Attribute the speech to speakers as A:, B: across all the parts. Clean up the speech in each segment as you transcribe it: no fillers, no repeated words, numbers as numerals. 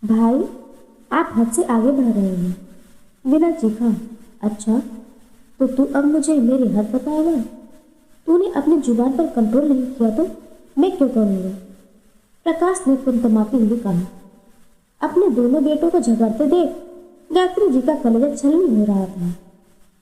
A: भाई, आप हद से आगे बढ़ रहे हैं। बिना चीखा। अच्छा, तो तू अब मुझे मेरी हद बताएगा? तूने अपनी जुबान पर कंट्रोल नहीं किया तो मैं क्यों करूँगा? प्रकाश ने कुंतमाती हुई कहा। अपने दोनों बेटों को झगड़ते देख गायत्री जी का कलेजा छलनी हो रहा था।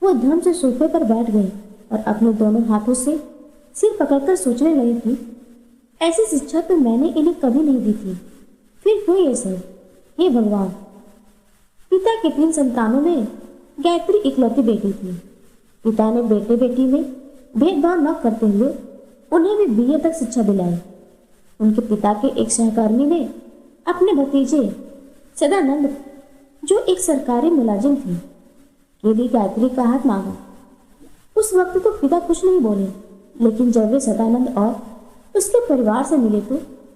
A: वो धम से सोफे पर बैठ गई और अपने दोनों हाथों से सिर पकड़कर सोचने लगी कि ऐसी शिक्षा तो मैंने इन्हें कभी नहीं दी थी। फिर क्यों ये सब? हे भगवान! पिता के 3 संतानों में गायत्री इकलौती बेटी थी। पिता ने बेटे बेटी में भेदभाव न करते हुए उन्हें भी बीए तक शिक्षा दिलाई। उनके पिता के एक सहकर्मी ने अपने भतीजे सदानंद, जो एक सरकारी मुलाजिम थे, के लिए गायत्री का हाथ मांगा। उस वक्त तो पिता कुछ नहीं बोले, लेकिन जब वे सदानंद और उसके परिवार से मिले तो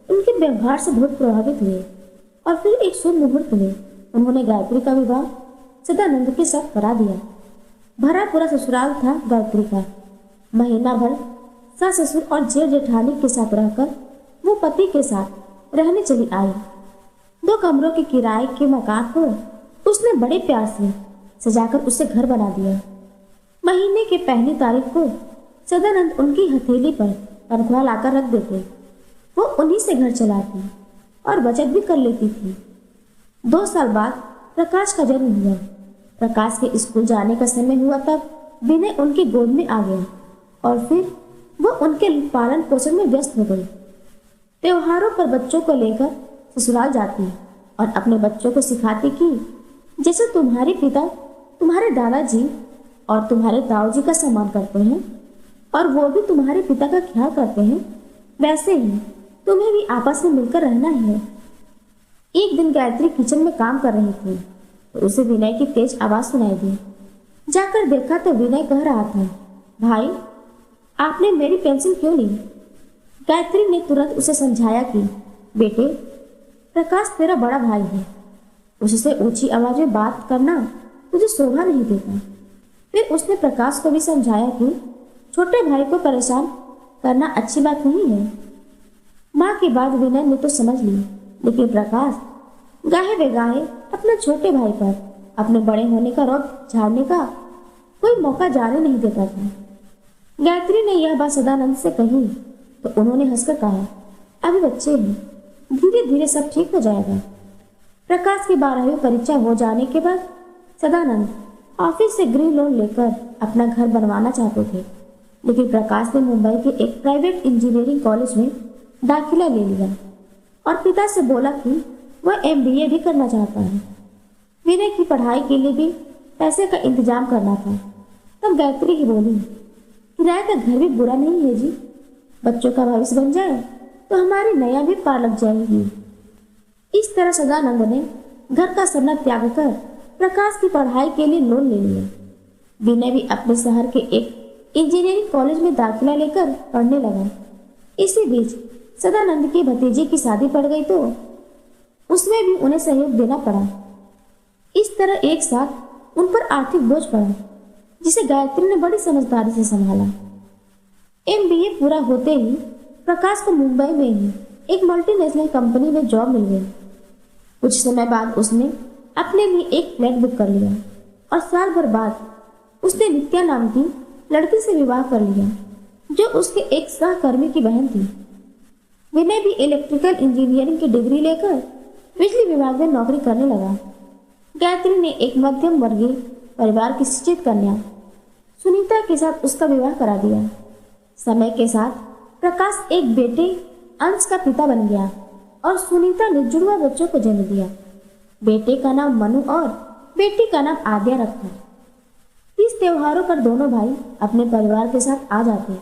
A: उनके व्यवहार से बहुत प्रभावित हुए और फिर एक शुभ मुहूर्त में उन्होंने गायत्री का विवाह सदानंद के साथ करा दिया। भरा पूरा ससुराल था गायत्री का। महीना भर सास ससुर और जेठ जेठानी के साथ रहकर वो पति के साथ रहने चली आई। 2 कमरों के किराए के मकान को उसने बड़े प्यार से सजाकर उसे घर बना दिया। महीने के पहली तारीख को सदानंद उनकी हथेली पर तनख्वाह लाकर रख देते। वो उन्हीं से घर चलाती और बचत भी कर लेती थी। 2 साल बाद प्रकाश का जन्म हुआ। प्रकाश के स्कूल जाने का समय हुआ तब विनय उनकी गोद में आ गया और फिर वो उनके पालन पोषण में व्यस्त हो गई। त्योहारों पर बच्चों को लेकर ससुराल जाती और अपने बच्चों को सिखाती कि जैसे तुम्हारे पिता तुम्हारे दादाजी और तुम्हारे ताऊजी का सम्मान करते हैं और वो भी तुम्हारे पिता का ख्याल करते हैं, वैसे ही तुम्हें भी आपस में मिलकर रहना ही है। एक दिन गायत्री किचन में काम कर रही थी तो उसे विनय की तेज आवाज सुनाई दी। जाकर देखा तो विनय कह रहा था, भाई, आपने मेरी पेंसिल क्यों ली? गायत्री ने तुरंत उसे समझाया कि बेटे, प्रकाश तेरा बड़ा भाई है, उससे ऊंची आवाज में बात करना तुझे शोभा नहीं देता। फिर उसने प्रकाश को भी समझाया कि छोटे भाई को परेशान करना अच्छी बात नहीं है। माँ की बात विनय ने तो समझ ली, लेकिन प्रकाश गाहे बेगाहे अपने छोटे भाई पर अपने बड़े होने का रौब झाड़ने का कोई मौका जाने नहीं देता था। गायत्री ने यह बात सदानंद से कही तो उन्होंने हंसकर कहा, अभी बच्चे हैं, धीरे धीरे सब ठीक हो जाएगा। प्रकाश की 12वीं परीक्षा हो जाने के बाद सदानंद ऑफिस से गृह लोन लेकर अपना घर बनवाना चाहते थे, लेकिन प्रकाश ने मुंबई के एक प्राइवेट इंजीनियरिंग कॉलेज में दाखिला ले लिया और पिता से बोला कि वह MBA भी करना चाहता है। विनय की पढ़ाई के लिए भी पैसे का इंतजाम करना था। तब गायत्री ही बोली, किराए का घर भी बुरा नहीं है जी, बच्चों का भविष्य बन जाए तो हमारी नया भी पार लग जाएगी। इस तरह सदानंद ने घर का सपना त्याग कर प्रकाश की पढ़ाई के लिए लोन ले लिया। विनय भी अपने शहर के एक इंजीनियरिंग कॉलेज में दाखिला लेकर पढ़ने लगा। इसी बीच सदानंद की भतीजे की शादी पड़ गई तो उसमें भी उन्हें सहयोग देना पड़ा। इस तरह एक साथ उन पर आर्थिक बोझ पड़ा, जिसे गायत्री ने बड़ी समझदारी से संभाला। MBA पूरा होते ही प्रकाश को मुंबई में ही एक मल्टीनेशनल कंपनी में जॉब मिल गई। कुछ समय बाद उसने अपने लिए एक फ्लैट बुक कर लिया और साल भर बाद उसने नित्या नाम की लड़की से विवाह कर लिया, जो उसके एक सहकर्मी की बहन थी। विनय भी इलेक्ट्रिकल इंजीनियरिंग की डिग्री लेकर बिजली विभाग में नौकरी करने लगा। गायत्री ने एक मध्यम वर्गीय परिवार की शिक्षित कन्या सुनीता के साथ उसका विवाह करा दिया। समय के साथ प्रकाश एक बेटे अंश का पिता बन गया और सुनीता ने जुड़वा बच्चों को जन्म दिया। बेटे का नाम मनु और बेटी का नाम आद्या रखा। इस त्योहारों पर दोनों भाई अपने परिवार के साथ आ जाते,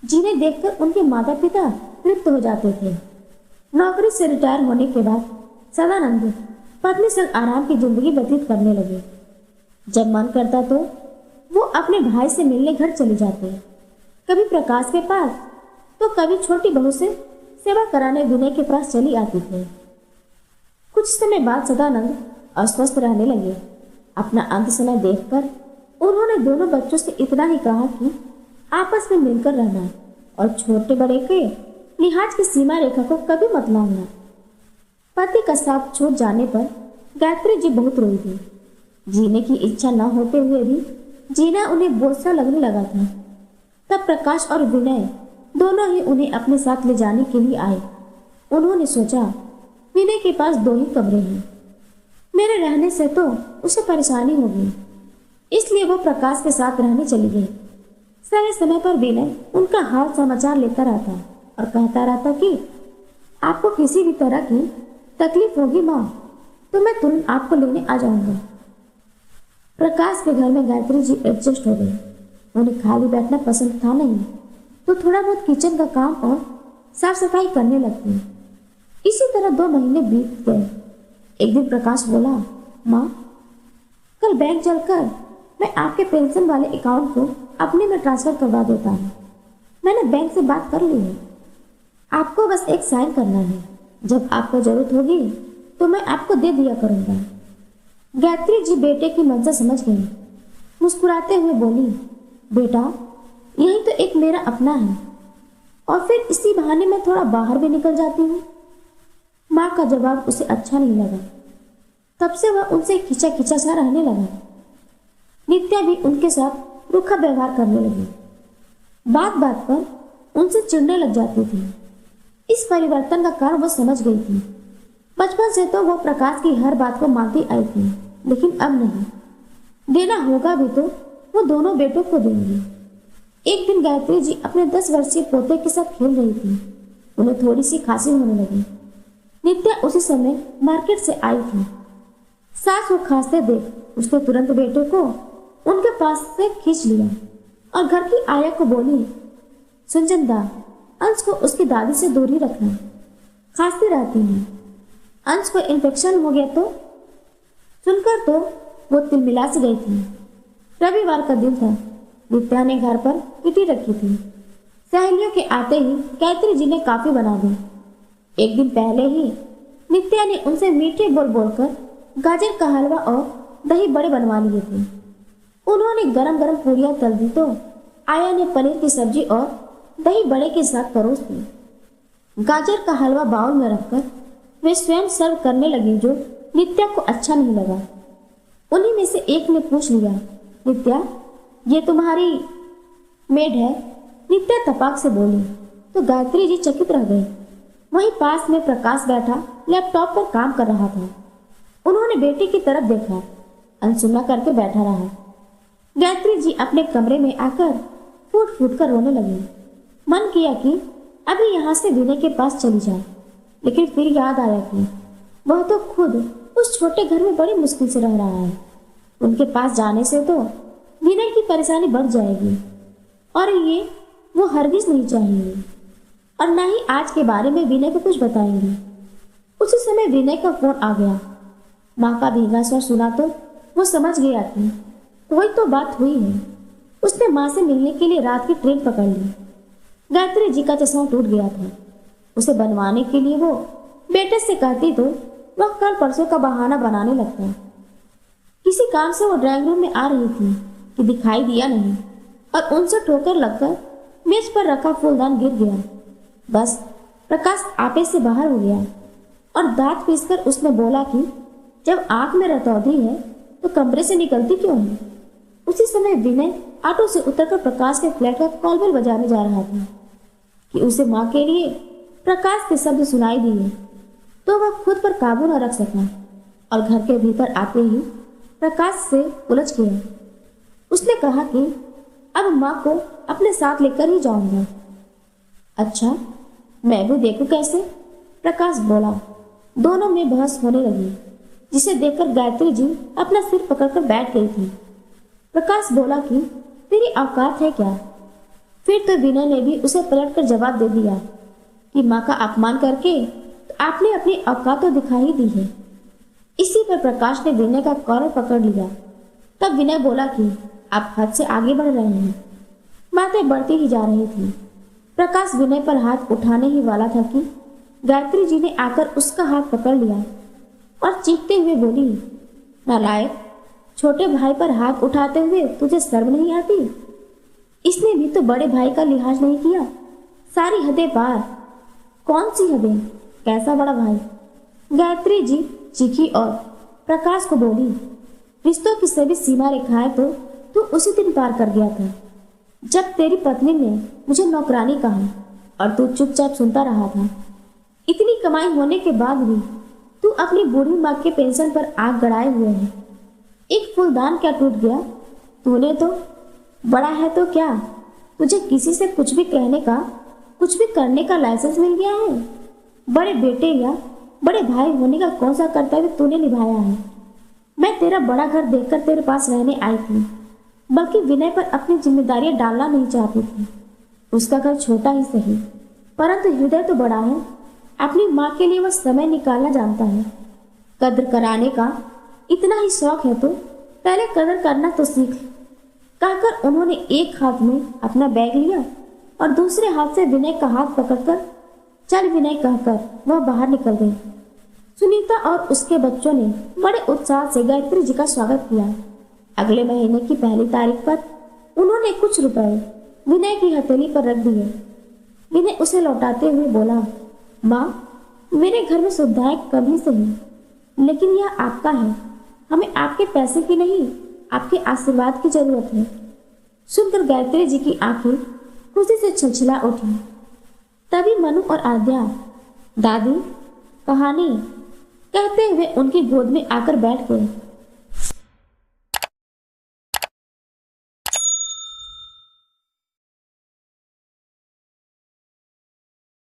A: जिन्हें देखकर उनके माता पिता तृप्त हो जाते थे। नौकरी से रिटायर होने के बाद सदानंद पत्नी संग आराम की जिंदगी व्यतीत करने लगे। जब मन करता तो वो अपने भाई से मिलने घर चले जाते, कभी प्रकाश के पास तो कभी छोटी बहू से सेवा कराने विनय के पास चली आती थी। कुछ समय बाद सदानंद अस्वस्थ रहने लगे। अपना अंत समय देखकर उन्होंने दोनों बच्चों से इतना ही कहा कि आपस में मिलकर रहना और छोटे बड़े के लिहाज की सीमा रेखा को कभी मत लांघना। पति का साथ छूट जाने पर गायत्री जी बहुत रोई थी। जीने की इच्छा न होते हुए भी जीना उन्हें बोझ सा लगने लगा था। तब प्रकाश और विनय दोनों ही उन्हें अपने साथ ले जाने के लिए आए। उन्होंने सोचा, विनय के पास 2 ही कमरे हैं, मेरे रहने से तो उसे परेशानी होगी, इसलिए वो प्रकाश के साथ रहने चली गई। समय समय पर विनय उनका हाल समाचार लेता रहता और कहता रहता कि आपको किसी भी तरह की तकलीफ होगी माँ, तो मैं तुरंत आपको लेने आ जाऊंगा। प्रकाश के घर में गायत्री जी एडजस्ट हो गई। उन्हें खाली बैठना पसंद था नहीं, तो थोड़ा बहुत किचन का काम और साफ सफाई करने लगती। इसी तरह 2 महीने बीत गए। एक दिन प्रकाश बोला, माँ, कल बैंक चलकर मैं आपके पेंशन वाले अकाउंट को अपने में ट्रांसफर करवा देता हूँ। मैंने बैंक से बात कर ली है, आपको बस एक साइन करना है। जब आपको जरूरत होगी तो मैं आपको दे दिया करूँगा। गायत्री जी बेटे की मंशा समझ गई। मुस्कुराते हुए बोली, बेटा, यही तो एक मेरा अपना है, और फिर इसी बहाने मैं थोड़ा बाहर भी निकल जाती हूँ। माँ का जवाब उसे अच्छा नहीं लगा। तब से वह उनसे खिंचा खिंचा सा रहने लगा। नित्या भी उनके साथ रूखा व्यवहार करने लगी। बात बात पर उनसे चिढ़ने लग जाती थी। इस परिवर्तन का कारण वह समझ गई थी। बचपन से तो वह प्रकाश की हर बात को मानती आई थी, लेकिन अब नहीं। देना होगा भी तो वो दोनों बेटों को देंगी। एक दिन गायत्री जी अपने 10 वर्षीय पोते के साथ खेल रही थी। उन्हें थोड़ी सी खांसी होने लगी। नित्या उसी समय मार्केट से आई थी। सास को खांसते देख उसने तुरंत बेटे को उनके पास से खींच लिया और घर की आया को बोली, सुनचंदा, अंश को उसकी दादी से दूरी रखना, खांसती रहती है। अंश को इन्फेक्शन हो गया तो? सुनकर तो वो तिलमिला सी गई थी। रविवार का दिन था। नित्या ने घर पर किटी रखी थी। सहेलियों के आते ही गायत्री जी ने काफी बना दी। एक दिन पहले ही नित्या ने उनसे मीठे बोल बोलकर गाजर का हलवा और दही बड़े बनवा लिए थे। उन्होंने गरम गरम पूड़ियां तल दी तो आया ने पनीर की सब्जी और दही बड़े के साथ परोस दी। गाजर का हलवा बाउल में रखकर वे स्वयं सर्व करने लगी, जो नित्या को अच्छा नहीं लगा। उन्हीं में से एक ने पूछ लिया, नित्या, ये तुम्हारी मेड है? नित्या तपाक से बोली तो गायत्री जी चकित रह गई। वहीं पास में प्रकाश बैठा लैपटॉप पर काम कर रहा था। उन्होंने बेटी की तरफ देखा, अनसुना करके बैठा रहा। गायत्री जी अपने कमरे में आकर फूट फूट कर रोने लगी। मन किया कि अभी यहाँ से विनय के पास चली जाए, लेकिन फिर याद आया कि वह तो खुद उस छोटे घर में बड़ी मुश्किल से रह रहा है। उनके पास जाने से तो विनय की परेशानी बढ़ जाएगी, और ये वो हरगिज नहीं चाहेंगे, और न ही आज के बारे में विनय को कुछ बताएंगे। उसी समय विनय का फोन आ गया। माँ का भीगा स्वर सुना तो वो समझ गया कि कोई तो बात हुई है। उसने माँ से मिलने के लिए रात की ट्रेन पकड़ ली। गायत्री जी का चश्मा टूट गया था। उसे बनवाने के लिए वो बेटे से कहती तो वह कल परसों का बहाना बनाने लगता। किसी काम से वो ड्राइंग रूम में आ रही थी कि दिखाई दिया नहीं, और उनसे ठोकर लगकर मेज पर रखा फूलदान गिर गया। बस प्रकाश आपे से बाहर हो गया और दांत पीसकर उसने बोला कि जब आंख में रतौंधी है तो कमरे से निकलती क्यों है। उसी समय विनय ऑटो से उतरकर प्रकाश के फ्लैट का कॉल बेल बजाने जा रहा था कि उसे माँ के लिए प्रकाश के शब्द सुनाई दिए, तो वह खुद पर काबू न रख सका और घर के भीतर आते ही प्रकाश से उलझ गया। उसने कहा कि अब माँ को अपने साथ लेकर ही जाऊंगा। अच्छा, मैं भी देखूं कैसे? प्रकाश बोला। दोनों में बहस होने लगी, जिसे देखकर गायत्री जी अपना सिर पकड़कर बैठ गई थी। प्रकाश बोला कि तेरी औकात है क्या? फिर तो विनय ने भी उसे पलटकर जवाब दे दिया कि माँ का अपमान करके तो आपने अपनी औकात तो दिखा ही दी है। इसी पर प्रकाश ने विनय का कॉलर पकड़ लिया। तब विनय बोला कि आप हद से आगे बढ़ रहे हैं। बातें बढ़ती ही जा रही थी। प्रकाश विनय पर हाथ उठाने ही वाला था कि गायत्री जी ने आकर उसका हाथ पकड़ लिया और चीखते हुए बोली, नालायक, छोटे भाई पर हाथ उठाते हुए तुझे शर्म नहीं आती? इसने भी तो बड़े भाई का लिहाज नहीं किया। सारी हदें पार। कौन सी हदें? कैसा बड़ा भाई? गायत्री जी चीखी और प्रकाश को बोली, रिश्तों की सभी सीमा रेखाएं तो तू उसी दिन पार कर गया था जब तेरी पत्नी ने मुझे नौकरानी कहा और तू चुपचाप सुनता रहा था। इतनी कमाई होने के बाद भी तू अपनी बूढ़ी माँ के पेंशन पर आग गड़ाए हुए है। एक फूलदान क्या टूट गया? तूने तो बड़ा है तो क्या तुझे किसी से कुछ भी कहने का, कुछ भी करने का लाइसेंस मिल गया है? बड़े बेटे या बड़े भाई होने का कौन सा कर्तव्य तूने निभाया है? मैं तेरा बड़ा घर देखकर तेरे पास रहने आई थी, बल्कि विनय पर अपनी जिम्मेदारियां डालना नहीं चाहती थी। उसका घर छोटा ही सही, परंतु हृदय तो बड़ा है। अपनी माँ के लिए वह समय निकालना जानता है। कद्र कराने का इतना ही शौक है तो पहले कदर करना तो सीख। कहकर उन्होंने एक हाथ में अपना बैग लिया और दूसरे हाथ से विनय का हाथ पकड़कर चल विनय कहकर वह बाहर निकल गई। सुनीता और उसके बच्चों ने बड़े उत्साह से गायत्री जी का स्वागत किया। अगले महीने की 1 तारीख पर उन्होंने कुछ रुपए विनय की हथेली पर रख दिए। विनय उसे लौटाते हुए बोला, माँ, मेरे घर में सुविधाएं कम ही सही, लेकिन यह आपका है। हमें आपके पैसे की नहीं, आपके आशीर्वाद की जरूरत है। सुनकर गायत्री जी की आंखें खुशी से छलछला उठी। तभी मनु और आद्या दादी कहानी कहते हुए उनकी गोद में आकर बैठ गए।